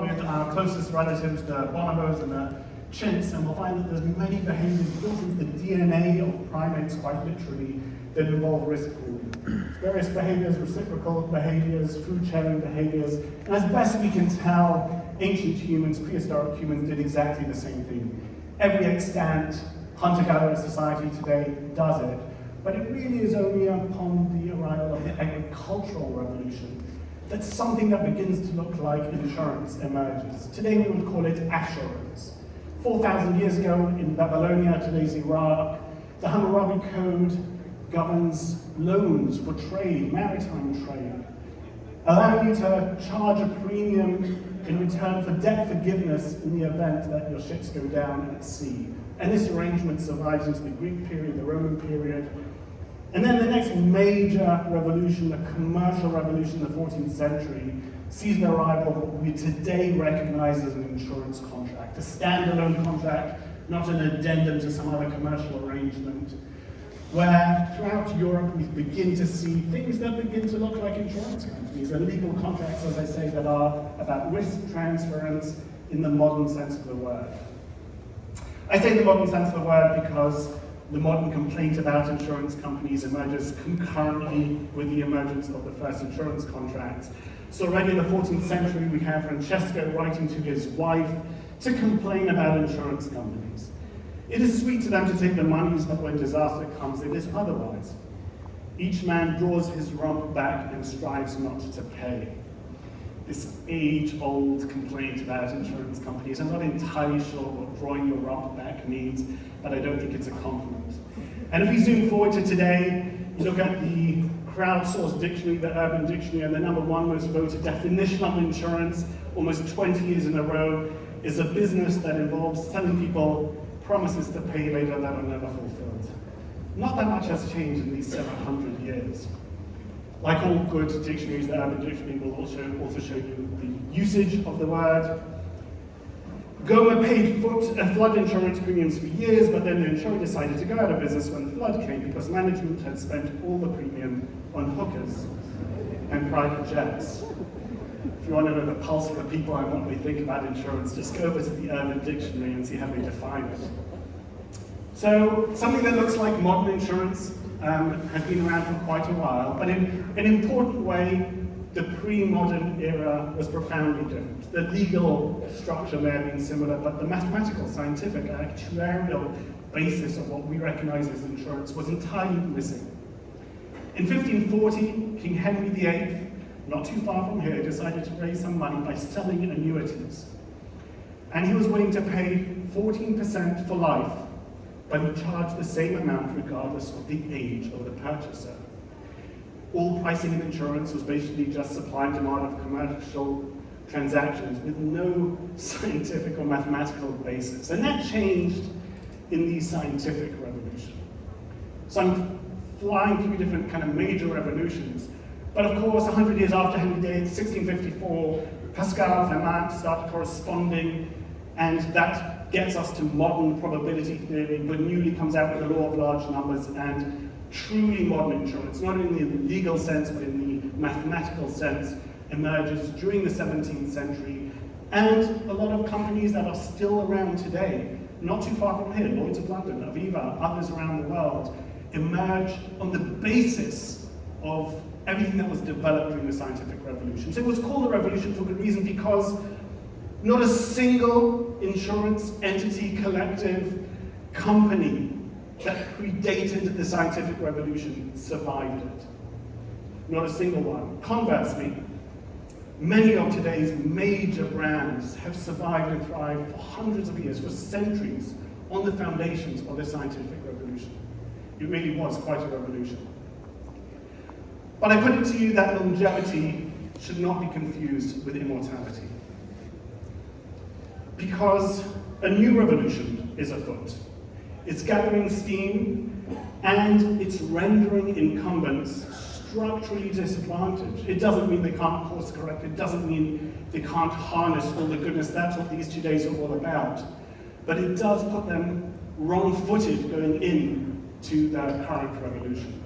with our closest relatives, the bonobos and the chimps, and we'll find that there's many behaviors built into the DNA of primates, quite literally, that involve risk pooling. Various behaviors, reciprocal behaviors, food sharing behaviors, and as best we can tell, ancient humans, prehistoric humans did exactly the same thing. Every extant hunter-gatherer society today does it, but it really is only upon the arrival of the agricultural revolution that something that begins to look like insurance emerges. Today we would call it assurance. 4,000 years ago in Babylonia, today's Iraq, the Hammurabi Code governs loans for trade, maritime trade, allowing you to charge a premium in return for debt forgiveness in the event that your ships go down at sea. And this arrangement survives into the Greek period, the Roman period. And then the next major revolution, the commercial revolution of the 14th century, sees the arrival of what we today recognize as an insurance contract, a standalone contract, not an addendum to some other commercial arrangement, where throughout Europe we begin to see things that begin to look like insurance companies, and legal contracts, as I say, that are about risk transference in the modern sense of the word. I say the modern sense of the word because the modern complaint about insurance companies emerges concurrently with the emergence of the first insurance contracts. So already in the 14th century, we have Francesco writing to his wife to complain about insurance companies. It is sweet to them to take the monies, but when disaster comes, it is otherwise. Each man draws his rump back and strives not to pay. This age-old complaint about insurance companies. I'm not entirely sure what drawing your rump back means, but I don't think it's a compliment. And if we zoom forward to today, you look at the crowdsourced dictionary, the Urban Dictionary, and the #1 most voted definition of insurance, almost 20 years in a row, is a business that involves selling people promises to pay later that are never fulfilled. Not that much has changed in these 700 years. Like all good dictionaries, the Urban Dictionary will also show you the usage of the word. Goma paid flood insurance premiums for years, but then the insurer decided to go out of business when the flood came because management had spent all the premium on hookers and private jets. If you want to know the pulse of the people and what they think about insurance, just go over to the Urban Dictionary and see how they define it. So, something that looks like modern insurance has been around for quite a while, but in an important way, the pre-modern era was profoundly different. The legal structure may have been similar, but the mathematical, scientific, actuarial basis of what we recognize as insurance was entirely missing. In 1540, King Henry VIII, not too far from here, decided to raise some money by selling annuities. And he was willing to pay 14% for life, but he charged the same amount regardless of the age of the purchaser. All pricing in insurance was basically just supply and demand of commercial transactions with no scientific or mathematical basis. And that changed in the scientific revolution. So I'm flying through different kind of major revolutions. But of course, 100 years after Henry VIII, 1654, Pascal, Fermat started corresponding, and that gets us to modern probability theory. Bernoulli comes out with the law of large numbers, and truly modern insurance, not in the legal sense, but in the mathematical sense, emerges during the 17th century. And a lot of companies that are still around today, not too far from here, Lloyd's of London, Aviva, others around the world, emerge on the basis of everything that was developed during the scientific revolution. So it was called a revolution for good reason, because not a single insurance entity, collective, company that predated the scientific revolution survived it. Not a single one. Conversely, many of today's major brands have survived and thrived for hundreds of years, for centuries, on the foundations of the scientific revolution. It really was quite a revolution. But I put it to you that longevity should not be confused with immortality. Because a new revolution is afoot. It's gathering steam, and it's rendering incumbents structurally disadvantaged. It doesn't mean they can't course correct. It doesn't mean they can't harness all the goodness. That's what these 2 days are all about. But it does put them wrong-footed going into the current revolution.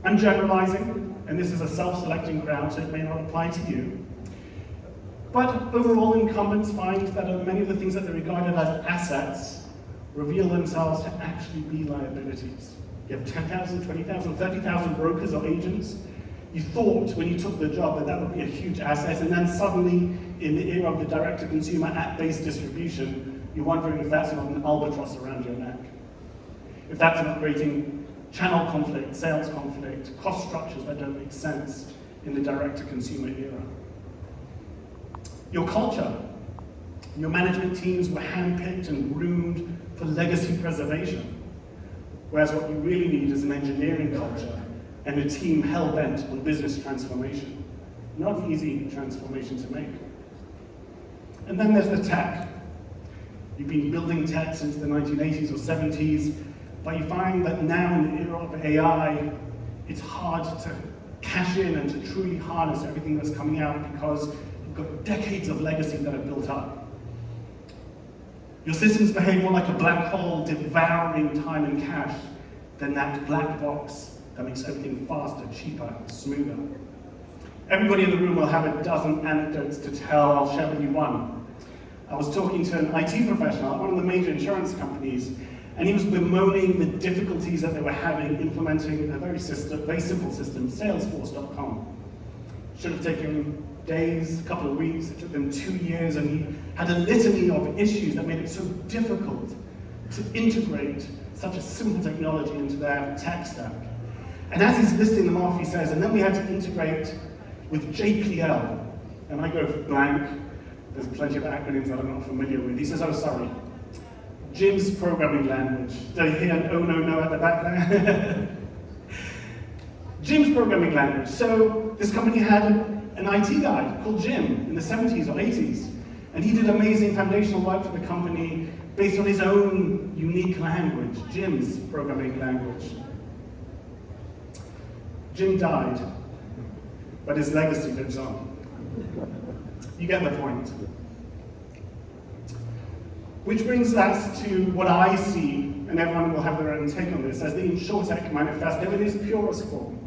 I'm generalizing, and this is a self-selecting crowd, so it may not apply to you. But overall, incumbents find that many of the things that they regarded as assets reveal themselves to actually be liabilities. You have 10,000, 20,000, 30,000 brokers or agents. You thought when you took the job that that would be a huge asset, and then suddenly, in the era of the direct-to-consumer app-based distribution, you're wondering if that's not an albatross around your neck. If that's not creating channel conflict, sales conflict, cost structures that don't make sense in the direct-to-consumer era. Your culture. Your management teams were handpicked and groomed for legacy preservation, whereas what you really need is an engineering culture and a team hell-bent on business transformation. Not an easy transformation to make. And then there's the tech. You've been building tech since the 1980s or 70s, but you find that now in the era of AI, it's hard to cash in and to truly harness everything that's coming out because you've got decades of legacy that are built up. Your systems behave more like a black hole devouring time and cash than that black box that makes everything faster, cheaper, smoother. Everybody in the room will have a dozen anecdotes to tell. I'll share with you one. I was talking to an IT professional at one of the major insurance companies, and he was bemoaning the difficulties that they were having implementing a very simple system, Salesforce.com. Should have taken days, a couple of weeks, it took them 2 years, and he had a litany of issues that made it so difficult to integrate such a simple technology into their tech stack. And as he's listing them off, he says, and then we had to integrate with JPL. And I go blank. There's plenty of acronyms that I'm not familiar with. He says, oh, sorry. Jim's programming language. Did I hear an oh, no at the back there? Jim's programming language. So this company had an IT guy called Jim in the 70s or 80s. And he did amazing foundational work for the company based on his own unique language, Jim's programming language. Jim died, but his legacy lives on. You get the point. Which brings us to what I see, and everyone will have their own take on this, as the InsurTech manifesto in its purest form.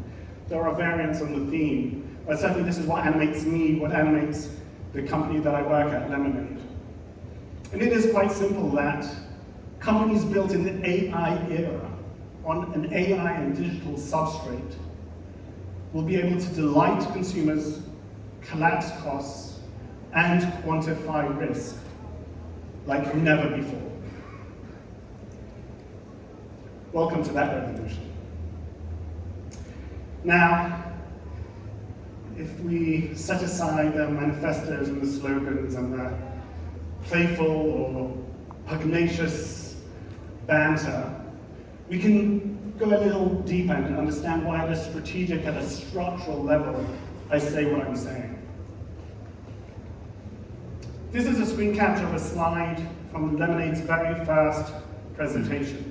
There are variants on the theme, but certainly this is what animates me, what animates the company that I work at, Lemonade. And it is quite simple that companies built in the AI era on an AI and digital substrate will be able to delight consumers, collapse costs, and quantify risk like never before. Welcome to that revolution. Now, if we set aside the manifestos and the slogans and the playful or pugnacious banter, we can go a little deeper and understand why at a strategic, at a structural level, I say what I'm saying. This is a screen capture of a slide from Lemonade's very first presentation.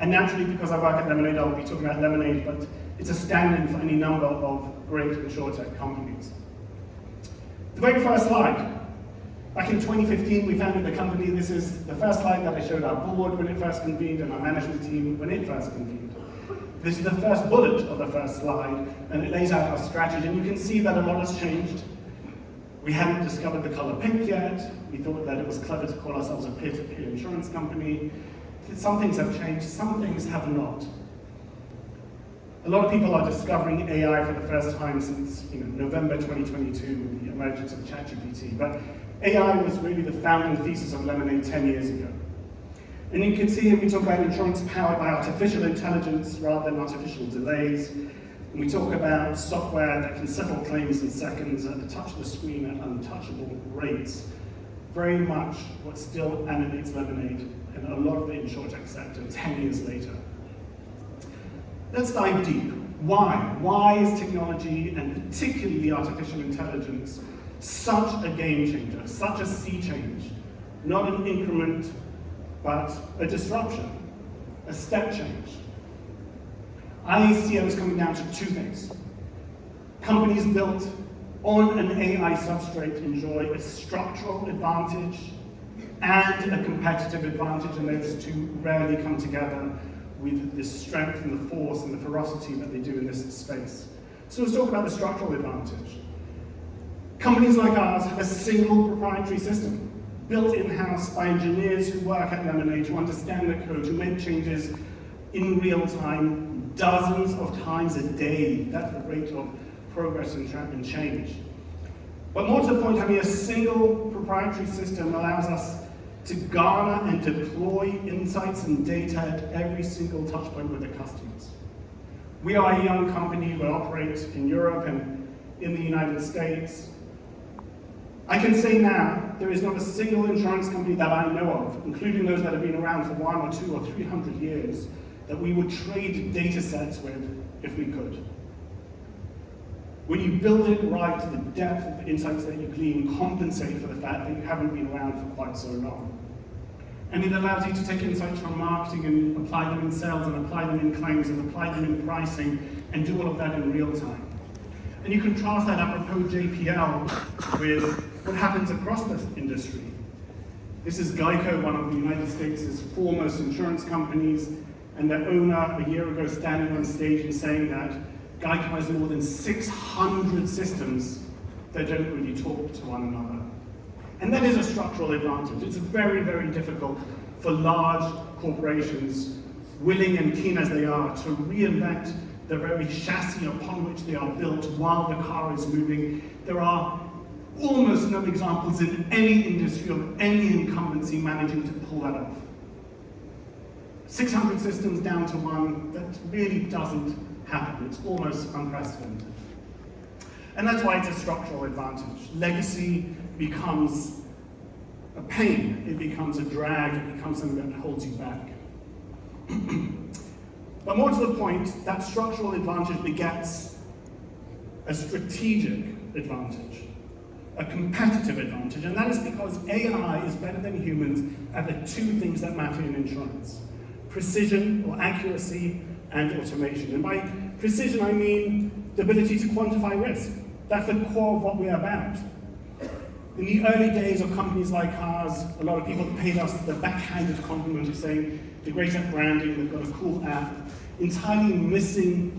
And naturally, because I work at Lemonade, I'll be talking about Lemonade, but it's a stand-in for any number of great InsurTech companies. The very first slide. Back in 2015, we founded the company. This is the first slide that I showed our board when it first convened and our management team when it first convened. This is the first bullet of the first slide, and it lays out our strategy. And you can see that a lot has changed. We hadn't discovered the color pink yet. We thought that it was clever to call ourselves a peer-to-peer insurance company. Some things have changed, some things have not. A lot of people are discovering AI for the first time since November 2022 with the emergence of ChatGPT. But AI was really the founding thesis of Lemonade 10 years ago. And you can see here we talk about insurance powered by artificial intelligence rather than artificial delays. And we talk about software that can settle claims in seconds at the touch of the screen at untouchable rates. Very much what still animates Lemonade and a lot of the InsurTech sector 10 years later. Let's dive deep. Why? Why is technology, and particularly artificial intelligence, such a game changer, such a sea change? Not an increment, but a disruption, a step change. I see it as coming down to two things. Companies built on an AI substrate enjoy a structural advantage and a competitive advantage, and those two rarely come together with the strength and the force and the ferocity that they do in this space. So let's talk about the structural advantage. Companies like ours have a single proprietary system, built in-house by engineers who work at Lemonade, who understand the code, who make changes in real time, dozens of times a day. That's the rate of progress and change. But more to the point, having a single proprietary system allows us to garner and deploy insights and data at every single touch point with the customers. We are a young company. We operate in Europe and in the United States. I can say now, there is not a single insurance company that I know of, including those that have been around for 1 or 2 or 300 years, that we would trade data sets with if we could. When you build it right, the depth of the insights that you glean compensate for the fact that you haven't been around for quite so long. And it allows you to take insights from marketing and apply them in sales and apply them in claims and apply them in pricing and do all of that in real time. And you contrast that apropos JPL with what happens across the industry. This is Geico, one of the United States' foremost insurance companies, and their owner a year ago standing on stage and saying that Geico has more than 600 systems that don't really talk to one another. And that is a structural advantage. It's very, very difficult for large corporations, willing and keen as they are, to reinvent the very chassis upon which they are built while the car is moving. There are almost no examples in any industry of any incumbency managing to pull that off. 600 systems down to one, that really doesn't happen. It's almost unprecedented. And that's why it's a structural advantage. Legacy becomes a pain, it becomes a drag, it becomes something that holds you back. But more to the point, that structural advantage begets a strategic advantage, a competitive advantage, and that is because AI is better than humans at the 2 things that matter in insurance: precision or accuracy and automation. And by precision, I mean the ability to quantify risk. That's the core of what we're about. In the early days of companies like ours, a lot of people paid us the backhanded compliment of saying they're great at branding, they've got a cool app, entirely missing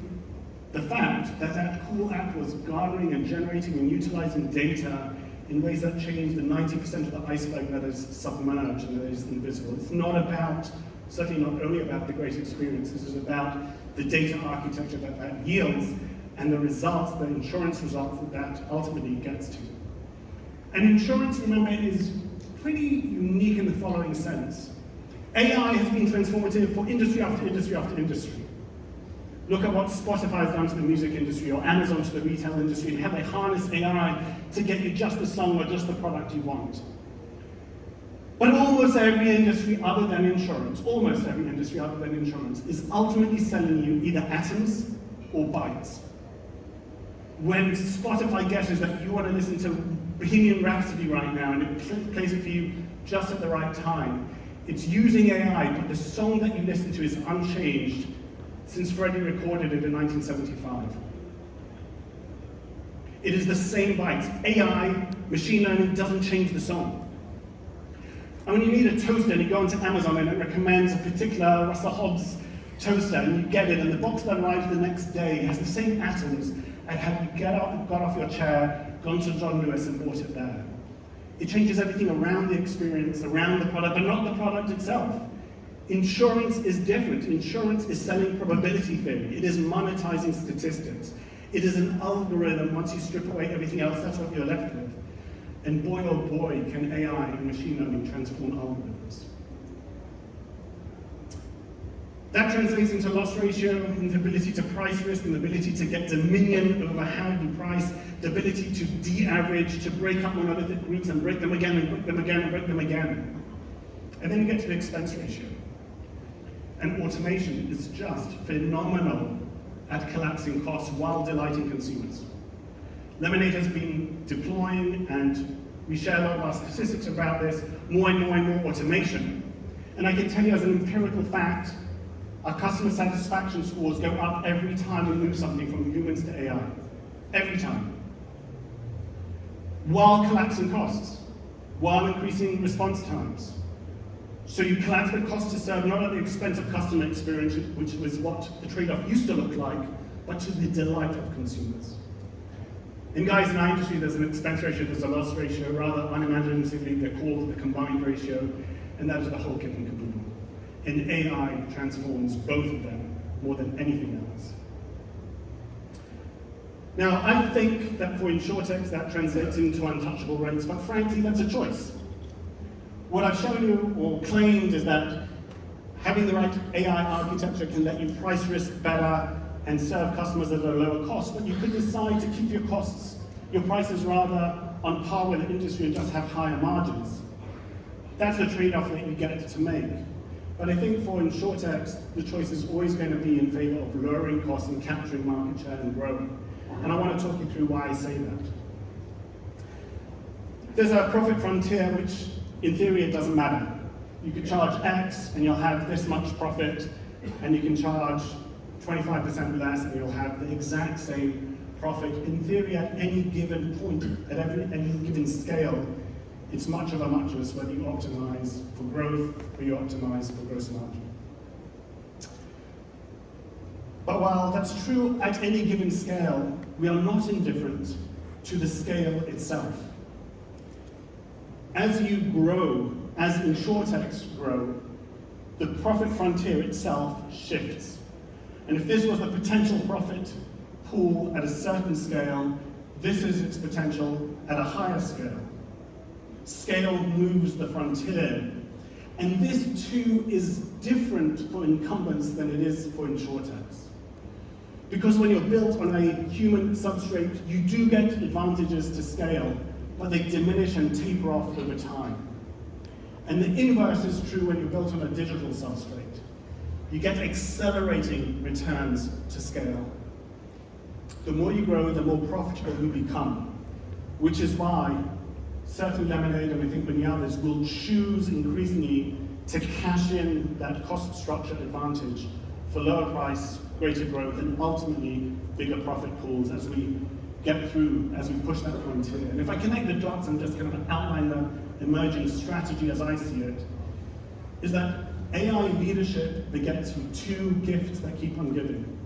the fact that that cool app was garnering and generating and utilizing data in ways that change the 90% of the iceberg that is submerged and that is invisible. It's not about, certainly not only about the great experience, this is about the data architecture that that yields and the results, the insurance results that that ultimately gets to. And insurance, remember, is pretty unique in the following sense. AI has been transformative for industry after industry after industry. Look at what Spotify has done to the music industry or Amazon to the retail industry, and how they harness AI to get you just the song or just the product you want. But almost every industry other than insurance, almost every industry other than insurance, is ultimately selling you either atoms or bytes. When Spotify guesses that you want to listen to Bohemian Rhapsody right now and it plays it for you just at the right time, it's using AI, but the song that you listen to is unchanged since Freddie recorded it in 1975. It is the same bytes. AI, machine learning, doesn't change the song. And when you need a toaster and you go onto Amazon and it recommends a particular Russell Hobbs toaster and you get it, and the box that arrives the next day has the same atoms and had you got off your chair, gone to John Lewis and bought it there. It changes everything around the experience, around the product, but not the product itself. Insurance is different. Insurance is selling probability theory. It is monetizing statistics. It is an algorithm. Once you strip away everything else, that's what you're left with. And boy, oh boy, can AI and machine learning transform algorithms. That translates into loss ratio, into ability to price risk, and the ability to get dominion over how you price, the ability to de-average, to break up monolithic groups and break them again and break them again and break them again. And then you get to the expense ratio. And automation is just phenomenal at collapsing costs while delighting consumers. Lemonade has been deploying, and we share a lot of our statistics about this, more and more and more automation. And I can tell you as an empirical fact, our customer satisfaction scores go up every time we move something from humans to AI. Every time. While collapsing costs, while increasing response times. So you collapse the cost to serve not at the expense of customer experience, which was what the trade-off used to look like, but to the delight of consumers. In guys in our industry, there's an expense ratio, there's a loss ratio, rather unimaginatively they're called the combined ratio, and that is the whole kit and caboodle. And AI transforms both of them more than anything else. Now, I think that for insurtechs that translates into untouchable rates, but frankly, that's a choice. What I've shown you or claimed is that having the right AI architecture can let you price risk better and serve customers at a lower cost, but you could decide to keep your costs, your prices rather on par with the industry and just have higher margins. That's the trade-off that you get to make. But I think for insurtechs, the choice is always going to be in favor of lowering costs and capturing market share and growing. And I want to talk you through why I say that. There's a profit frontier which, in theory, it doesn't matter. You could charge X and you'll have this much profit, and you can charge 25% less and you'll have the exact same profit. In theory, at any given point, at any given scale, it's much of a muchness whether you optimize for growth or you optimize for gross margin. But while that's true at any given scale, we are not indifferent to the scale itself. As you grow, as insurtechs grow, the profit frontier itself shifts. And if this was the potential profit pool at a certain scale, this is its potential at a higher scale. Scale moves the frontier. And this too is different for incumbents than it is for insurtechs. Because when you're built on a human substrate, you do get advantages to scale, but they diminish and taper off over time. And the inverse is true when you're built on a digital substrate. You get accelerating returns to scale. The more you grow, the more profitable you become, which is why certain Lemonade, and I think many others, will choose increasingly to cash in that cost structure advantage for lower price, greater growth, and ultimately bigger profit pools as we get through, as we push that frontier. And if I connect the dots and just kind of outline the emerging strategy as I see it, is that AI leadership begets you two gifts that keep on giving: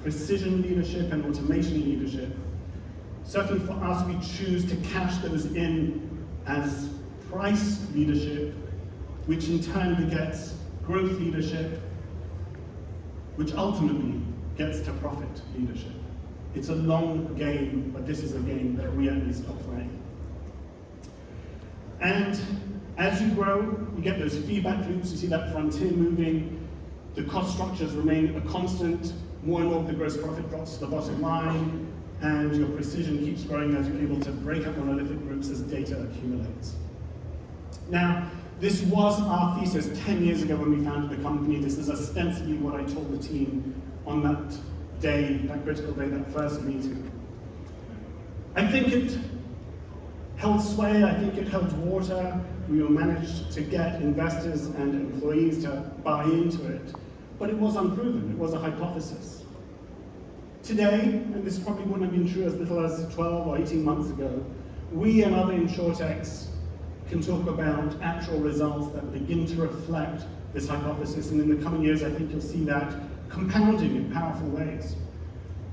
precision leadership and automation leadership. Certainly for us, we choose to cash those in as price leadership, which in turn begets growth leadership, which ultimately gets to profit leadership. It's a long game, but this is a game that we at least are playing. And as you grow, you get those feedback loops, you see that frontier moving, the cost structures remain a constant, more and more of the gross profit drops to the bottom line, and your precision keeps growing as you're able to break up monolithic groups as data accumulates. Now, this was our thesis 10 years ago when we founded the company. This is ostensibly what I told the team on that day, that critical day, that first meeting. I think it held sway, I think it held water. We managed to get investors and employees to buy into it, but it was unproven, it was a hypothesis. Today, and this probably wouldn't have been true as little as 12 or 18 months ago, we and other insurtechs can talk about actual results that begin to reflect this hypothesis, and in the coming years I think you'll see that compounding in powerful ways.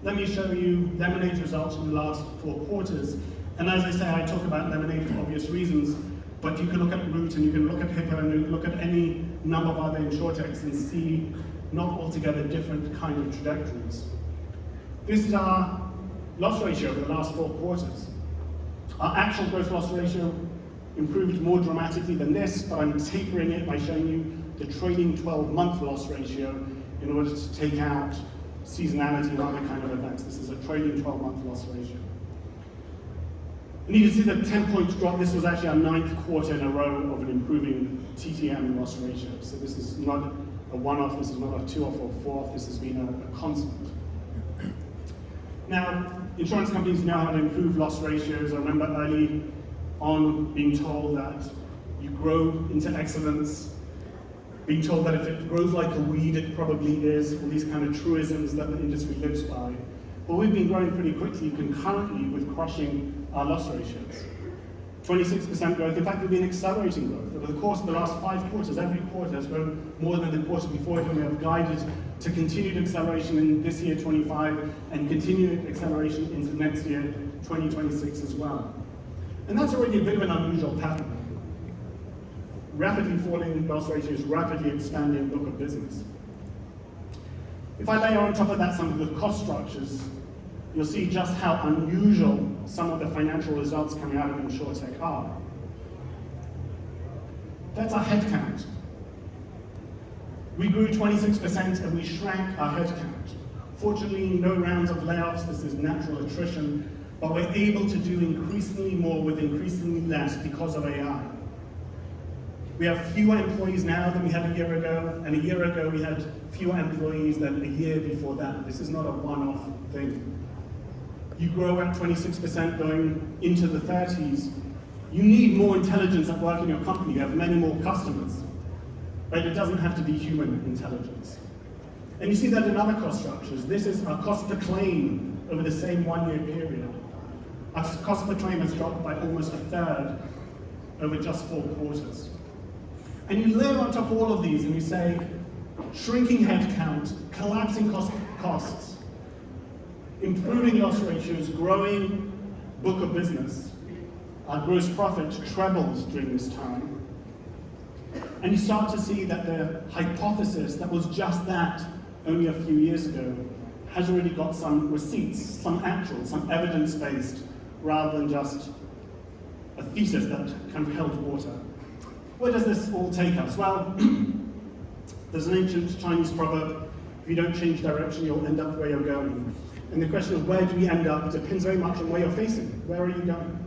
Let me show you Lemonade's results from the last 4 quarters, and as I say, I talk about Lemonade for obvious reasons, but you can look at Root and you can look at Hippo and you can look at any number of other insurtechs and see not altogether different kind of trajectories. This is our loss ratio for the last 4 quarters. Our actual gross loss ratio improved more dramatically than this, but I'm tapering it by showing you the trailing 12-month loss ratio in order to take out seasonality and other kind of events. This is a trailing 12-month loss ratio. And you can see the 10-point drop. This was actually our 9th quarter in a row of an improving TTM loss ratio. So this is not a one-off, this is not a 2-off or 4-off, this has been a constant. Now, insurance companies know how to improve loss ratios. I remember early on being told that you grow into excellence, being told that if it grows like a weed, it probably is, all these kind of truisms that the industry lives by. But we've been growing pretty quickly concurrently with crushing our loss ratios. 26% growth, in fact we've been accelerating growth. Over the course of the last 5 quarters, every quarter has grown more than the quarter before it, and we have guided to continued acceleration in this year, 25, and continued acceleration into next year, 2026 as well. And that's already a bit of an unusual pattern. Rapidly falling loss ratios, rapidly expanding book of business. If I layer on top of that some of the cost structures, you'll see just how unusual some of the financial results coming out of InsurTech are. That's our headcount. We grew 26% and we shrank our headcount. Fortunately, no rounds of layoffs, this is natural attrition, but we're able to do increasingly more with increasingly less because of AI. We have fewer employees now than we had a year ago, and a year ago we had fewer employees than a year before that. This is not a one-off thing. You grow at 26% going into the 30s, you need more intelligence at work in your company. You have many more customers. Right? It doesn't have to be human intelligence. And you see that in other cost structures. This is our cost per claim over the same one-year period. Our cost per claim has dropped by almost a third over just 4 quarters. And you layer on top of all of these and you say, shrinking headcount, collapsing costs, improving loss ratios, growing book of business. Our gross profit trebled during this time. And you start to see that the hypothesis that was just that only a few years ago has already got some receipts, some actual, some evidence-based, rather than just a thesis that kind of held water. Where does this all take us? Well, there's an ancient Chinese proverb, if you don't change direction, you'll end up where you're going. And the question of where do we end up depends very much on where you're facing. Where are you going?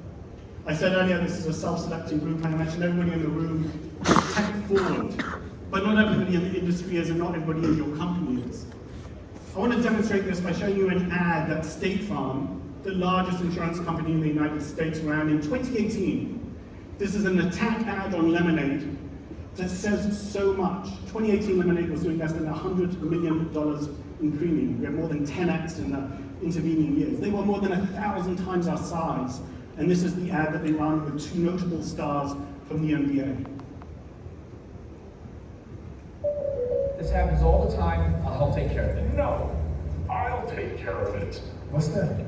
I said earlier this is a self-selecting group, and I mentioned everybody in the room is tech forward, but not everybody in the industry is, and not everybody in your company is. I want to demonstrate this by showing you an ad that State Farm, the largest insurance company in the United States, ran in 2018. This is an attack ad on lemonade that says so much. 2018 lemonade was doing less than $100 million in premium. We have more than 10x in the intervening years. They were more than 1,000 times our size. And this is the ad that they ran with 2 notable stars from the NBA. This happens all the time. I'll help take care of it. No, I'll take care of it. What's that?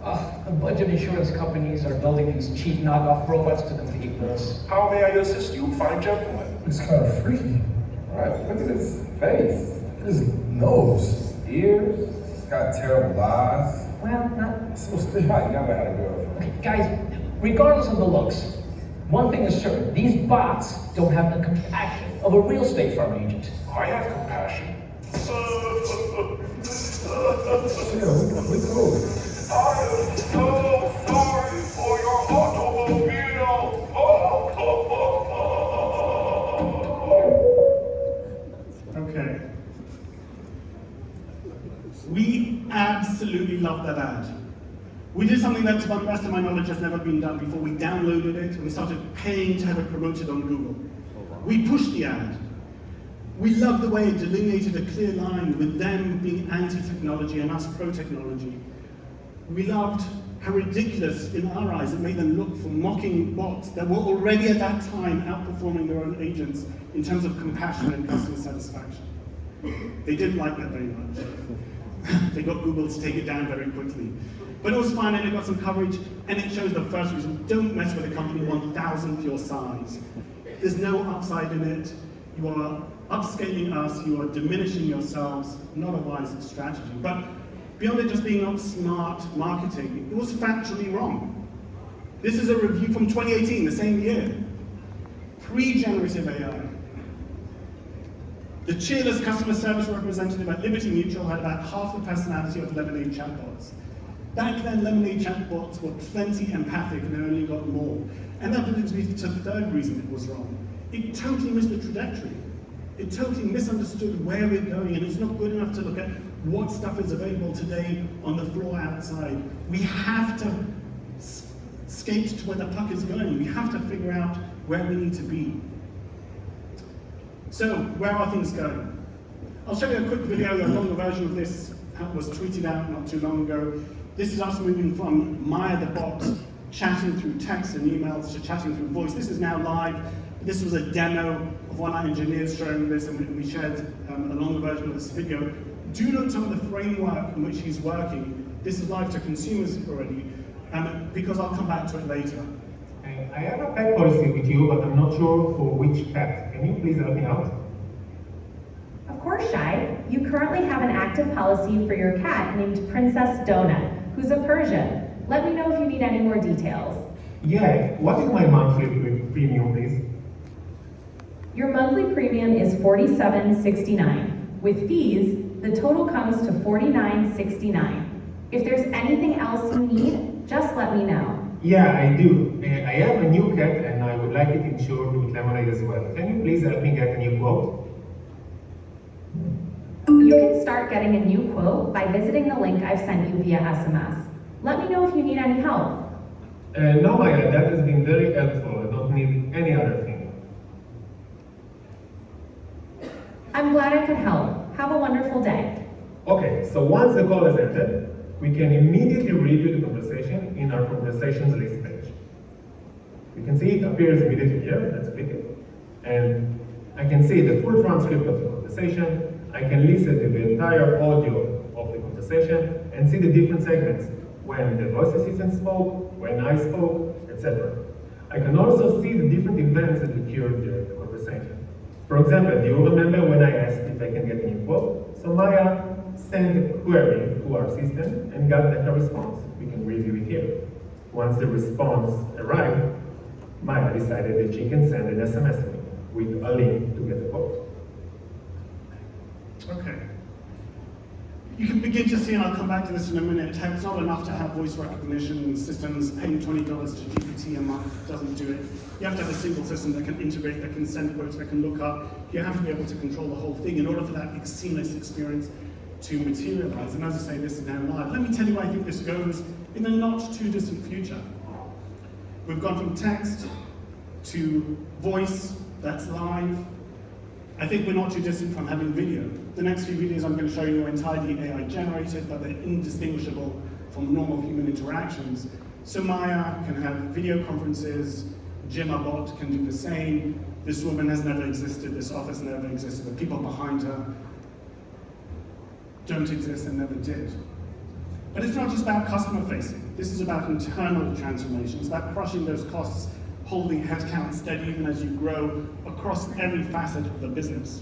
A bunch of insurance companies are building these cheap knockoff robots to compete with us. How may I assist you, fine gentlemen? It's kind of freaky. Right, look at his face, His nose. ears, he's got terrible eyes. Well, not... So He stiff. might never had a girlfriend. Okay, guys, regardless of the looks, one thing is certain. These bots don't have the compassion of a real State Farm agent. I have compassion. Yeah, we cool. I am so sorry for your automobile. Okay. We absolutely love that ad. We did something that, to the best of my knowledge, has never been done before. We downloaded it and we started paying to have it promoted on Google. We pushed the ad. We loved the way it delineated a clear line with them being anti-technology and us pro-technology. We loved how ridiculous, in our eyes, it made them look for mocking bots that were already at that time outperforming their own agents in terms of compassion and customer satisfaction. They didn't like that very much. They got Google to take it down very quickly. But it was fun and it got some coverage, and it shows the first reason: don't mess with a company 1,000th your size. There's no upside in it. You are upscaling us, you are diminishing yourselves, not a wise strategy. But beyond it just being not smart marketing, it was factually wrong. This is a review from 2018, the same year. Pre-generative AI. The cheerless customer service representative at Liberty Mutual had about half the personality of Lemonade chatbots. Back then, Lemonade chatbots were plenty empathic and they only got more. And that brings me to the third reason it was wrong. It totally missed the trajectory. It totally misunderstood where we're going, and it's not good enough to look at what stuff is available today on the floor outside. We have to skate to where the puck is going. We have to figure out where we need to be. So, where are things going? I'll show you a quick video. A longer version of this was tweeted out not too long ago. This is us moving from Maya the bot, chatting through text and emails, to chatting through voice. This is now live. This was a demo of one of our engineers showing this, and we shared a longer version of this video. Do note some of the framework in which he's working. This is live to consumers already. because I'll come back to it later. I have a pet policy with you, but I'm not sure for which pet. Can you please help me out? Of course, Shai. You currently have an active policy for your cat named Princess Donut, who's a Persian. Let me know if you need any more details. Yeah, what is my monthly premium, please? Your monthly premium is $47.69. With fees, the total comes to $49.69. If there's anything else you need, just let me know. Yeah, I do. I have a new cat and I would like it insured with lemonade as well. Can you please help me get a new quote? You can start getting a new quote by visiting the link I've sent you via SMS. Let me know if you need any help. No, Maya, that has been very helpful. I don't need any other thing. I'm glad I could help. Have a wonderful day. Okay, so once the call is ended, we can immediately review the conversation in our conversations list page. You can see it appears immediately here. Let's click it. And I can see the full transcript of the conversation. I can listen to the entire audio of the conversation and see the different segments, when the voice assistant spoke, when I spoke, etc. I can also see the different events that occurred during the conversation. For example, do you remember when I asked if I can get a new quote? So Maya sent a query to our system and got back a response. We can review it here. Once the response arrived, Maya decided that she can send an SMS to me with a link to get the quote. Okay. You can begin to see, and I'll come back to this in a minute, how it's not enough to have voice recognition systems. Paying $20 to GPT a month doesn't do it. You have to have a single system that can integrate, that can send quotes, that can look up. You have to be able to control the whole thing in order for that seamless experience to materialize. And as I say, this is now live. Let me tell you where I think this goes in the not too distant future. We've gone from text to voice, that's live. I think we're not too distant from having video. The next few videos I'm going to show you are entirely AI generated, but they're indistinguishable from normal human interactions. So Maya can have video conferences, Jimma bot can do the same. This woman has never existed, this office never existed, the people behind her don't exist and never did. But it's not just about customer facing. This is about internal transformation. It's about crushing those costs, holding headcount steady even as you grow across every facet of the business.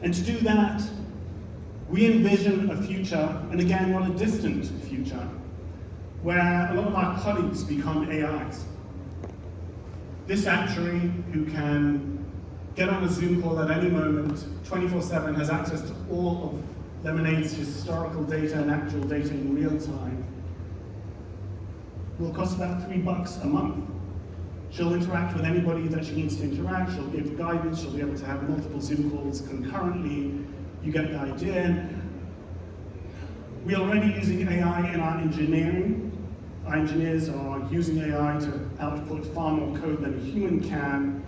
And to do that, we envision a future, and again, not a distant future, where a lot of our colleagues become AIs. This actuary who can get on a Zoom call at any moment, 24/7, has access to all of Lemonade's historical data and actual data in real time, will cost about $3 a month. She'll interact with anybody that she needs to interact, she'll give guidance, she'll be able to have multiple Zoom calls concurrently. You get the idea. We're already using AI in our engineering. Our engineers are using AI to output far more code than a human can.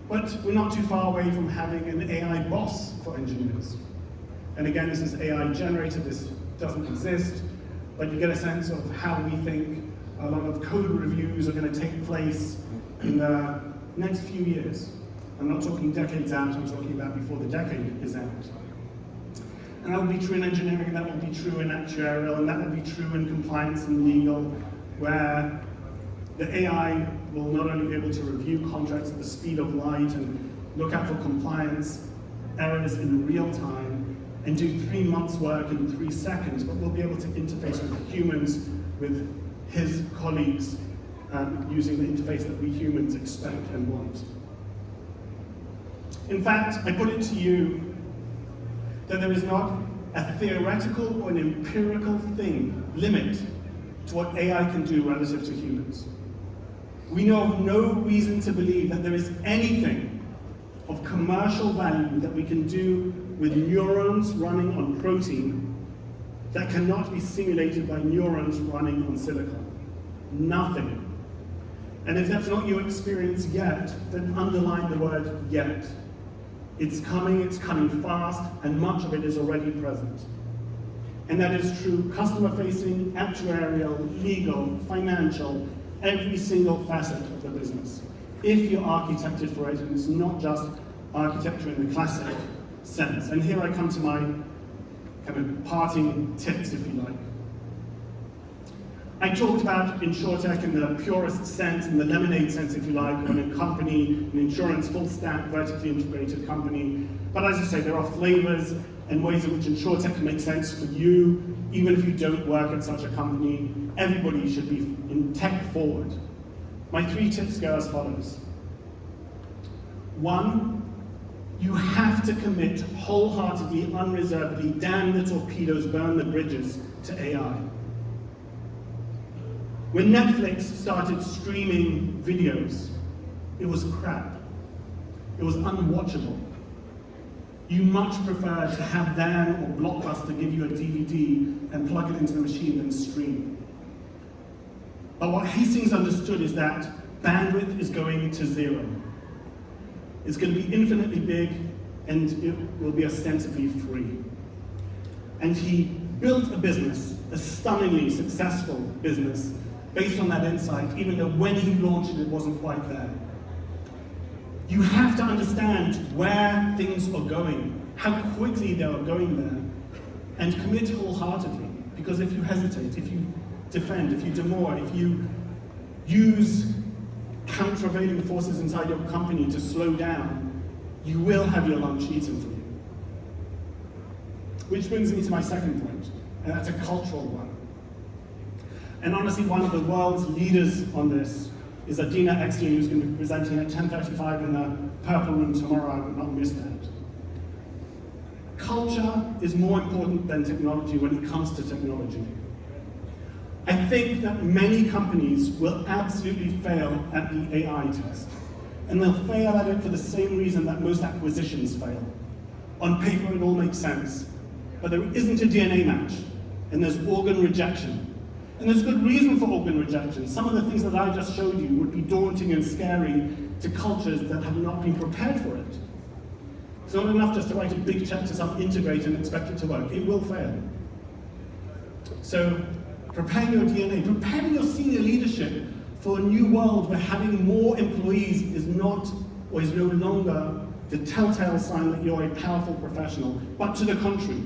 But we're not too far away from having an AI boss for engineers. And again, this is AI generated, this doesn't exist, but you get a sense of how we think a lot of code reviews are going to take place in the next few years. I'm not talking decades out, I'm talking about before the decade is out. And that will be true in engineering, and that will be true in actuarial, and that will be true in compliance and legal, where the AI will not only be able to review contracts at the speed of light and look out for compliance errors in real time, and do 3 months' work in 3 seconds, but we'll be able to interface with humans, with his colleagues, using the interface that we humans expect and want. In fact, I put it to you that there is not a theoretical or an empirical limit to what AI can do relative to humans. We know of no reason to believe that there is anything of commercial value that we can do with neurons running on protein that cannot be simulated by neurons running on silicon. Nothing. And if that's not your experience yet, then underline the word yet. It's coming fast, and much of it is already present. And that is true customer-facing, actuarial, legal, financial, every single facet of the business. If you're architected for it, and it's not just architecture in the classic sense. And here I come to my kind of parting tips, if you like. I talked about InsurTech in the purest sense, in the lemonade sense, if you like, when a company, an insurance full stack, vertically integrated company. But as I say, there are flavors and ways in which InsurTech can make sense for you, even if you don't work at such a company. Everybody should be in tech forward. My 3 tips go as follows. 1, you have to commit wholeheartedly, unreservedly, damn the torpedoes, burn the bridges to AI. When Netflix started streaming videos, it was crap. It was unwatchable. You much prefer to have them or Blockbuster give you a DVD and plug it into the machine and stream. But what Hastings understood is that bandwidth is going to 0. It's going to be infinitely big, and it will be ostensibly free. And he built a business, a stunningly successful business, based on that insight, even though when he launched it, it wasn't quite there. You have to understand where things are going, how quickly they are going there, and commit wholeheartedly. Because if you hesitate, if you defend, if you demur, if you use countervailing forces inside your company to slow down, you will have your lunch eaten for you. Which brings me to my second point, and that's a cultural one. And honestly, one of the world's leaders on this is Adina Exley, who's going to be presenting at 10:35 in the Purple Room tomorrow. I would not miss that. Culture is more important than technology when it comes to technology. I think that many companies will absolutely fail at the AI test. And they'll fail at it for the same reason that most acquisitions fail. On paper, it all makes sense. But there isn't a DNA match, and there's organ rejection. And there's good reason for organ rejection. Some of the things that I just showed you would be daunting and scary to cultures that have not been prepared for it. It's not enough just to write a big check to some integrator and expect it to work. It will fail. So prepare your DNA, prepare your senior leadership for a new world where having more employees is not, or is no longer, the telltale sign that you're a powerful professional, but to the contrary.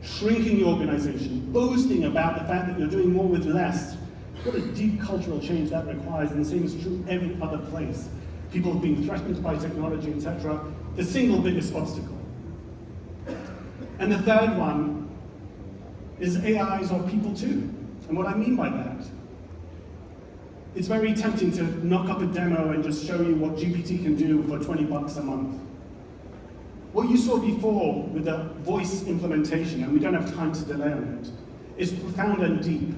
Shrinking your organization, boasting about the fact that you're doing more with less. What a deep cultural change that requires, and the same is true every other place. People being threatened by technology, etc. The single biggest obstacle. And the third one is AIs are people too. And what I mean by that, it's very tempting to knock up a demo and just show you what GPT can do for $20 a month. What you saw before with the voice implementation, and we don't have time to delay on it, is profound and deep.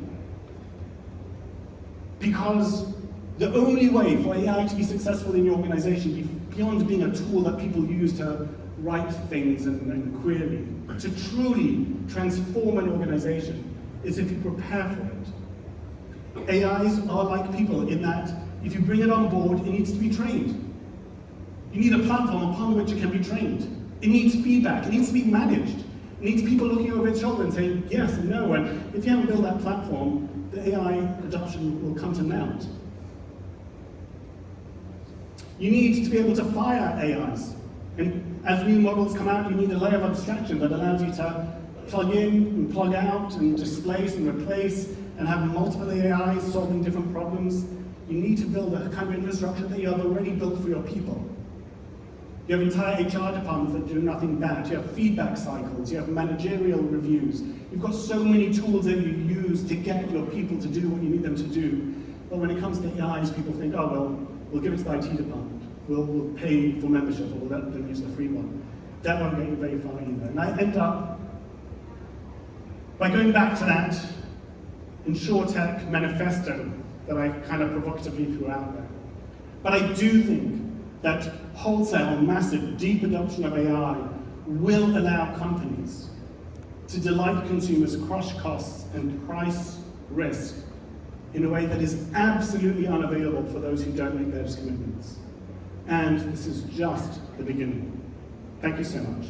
Because the only way for AI to be successful in your organization, beyond being a tool that people use to write things and query, to truly transform an organization, is if you prepare for it. AIs are like people in that if you bring it on board, it needs to be trained. You need a platform upon which it can be trained. It needs feedback, it needs to be managed. It needs people looking over its shoulder and saying yes and no, and if you haven't built that platform, the AI adoption will come to naught. You need to be able to fire AIs. And as new models come out, you need a layer of abstraction that allows you to plug in and plug out and displace and replace and have multiple AIs solving different problems. You need to build a kind of infrastructure that you have already built for your people. You have entire HR departments that do nothing bad. You have feedback cycles, you have managerial reviews. You've got so many tools that you use to get your people to do what you need them to do. But when it comes to AIs, people think, oh, well, we'll give it to the IT department. We'll pay for membership, or we'll let them use the free one. That won't get you very far either. And I end up by going back to that InsurTech manifesto that I kind of provocatively threw out there. But I do think that wholesale, massive, deep adoption of AI will allow companies to delight consumers, crush costs, and price risk in a way that is absolutely unavailable for those who don't make those commitments. And this is just the beginning. Thank you so much.